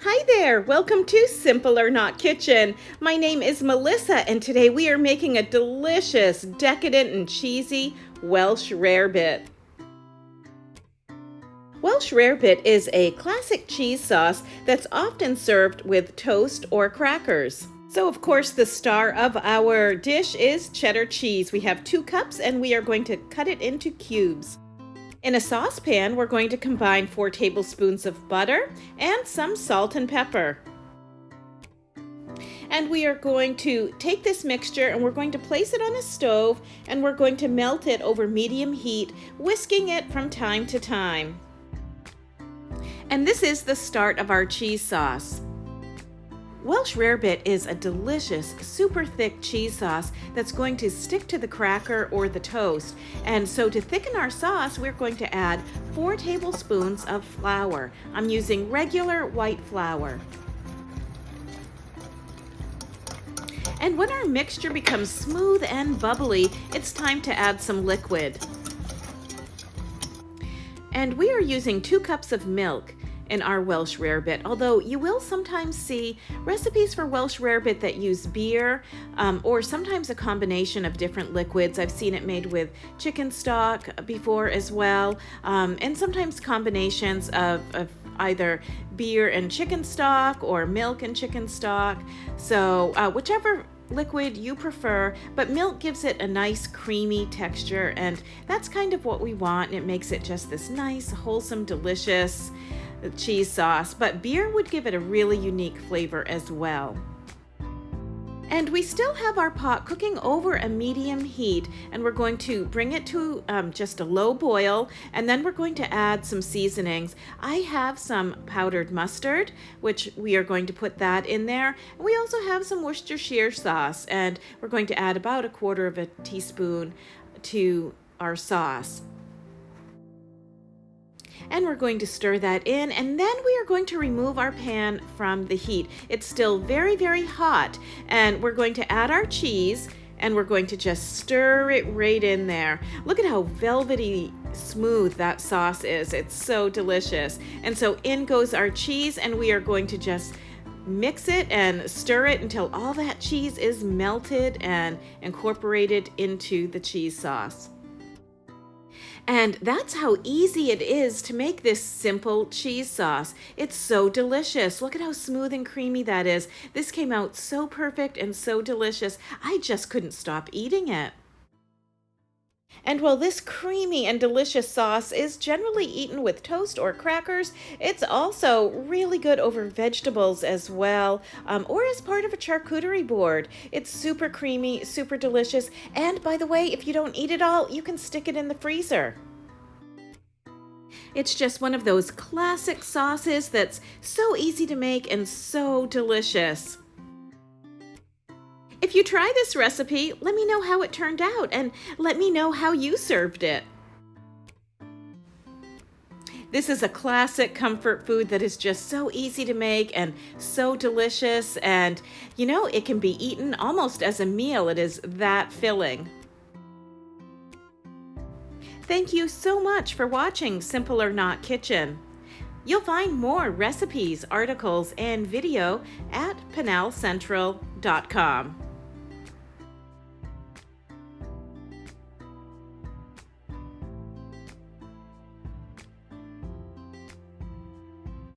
Hi there, welcome to Simple or Not Kitchen. My name is Melissa and today we are making a delicious, decadent and cheesy Welsh rarebit. Welsh rarebit is a classic cheese sauce that's often served with toast or crackers. So of course the star of our dish is cheddar cheese. We have 2 cups and we are going to cut it into cubes. In a saucepan, we're going to combine 4 tablespoons of butter and some salt and pepper. And we are going to take this mixture and we're going to place it on a stove and we're going to melt it over medium heat, whisking it from time to time. And this is the start of our cheese sauce. Welsh rarebit is a delicious, super thick cheese sauce that's going to stick to the cracker or the toast. And so to thicken our sauce, we're going to add 4 tablespoons of flour. I'm using regular white flour. And when our mixture becomes smooth and bubbly, it's time to add some liquid. And we are using 2 cups of milk in our Welsh rarebit, although you will sometimes see recipes for Welsh rarebit that use beer or sometimes a combination of different liquids. I've seen it made with chicken stock before as well, and sometimes combinations of either beer and chicken stock or milk and chicken stock. So whichever liquid you prefer, but milk gives it a nice creamy texture, and that's kind of what we want. It makes it just this nice, wholesome, delicious cheese sauce, but beer would give it a really unique flavor as well. And we still have our pot cooking over a medium heat, and we're going to bring it to just a low boil, and then we're going to add some seasonings. I have some powdered mustard, which we are going to put that in there. And we also have some Worcestershire sauce, and we're going to add about 1/4 teaspoon to our sauce. And we're going to stir that in, and then we are going to remove our pan from the heat. It's still very, very hot, and we're going to add our cheese, and we're going to just stir it right in there. Look at how velvety smooth that sauce is. It's so delicious. And so in goes our cheese, and we are going to just mix it and stir it until all that cheese is melted and incorporated into the cheese sauce. And that's how easy it is to make this simple cheese sauce. It's so delicious. Look at how smooth and creamy that is. This came out so perfect and so delicious. I just couldn't stop eating it. And while this creamy and delicious sauce is generally eaten with toast or crackers, it's also really good over vegetables as well, or as part of a charcuterie board. It's super creamy, super delicious, and by the way, if you don't eat it all, you can stick it in the freezer. It's just one of those classic sauces that's so easy to make and so delicious. If you try this recipe, let me know how it turned out and let me know how you served it. This is a classic comfort food that is just so easy to make and so delicious, and you know, it can be eaten almost as a meal. It is that filling. Thank you so much for watching Simple or Not Kitchen. You'll find more recipes, articles, and video at PenalCentral.com.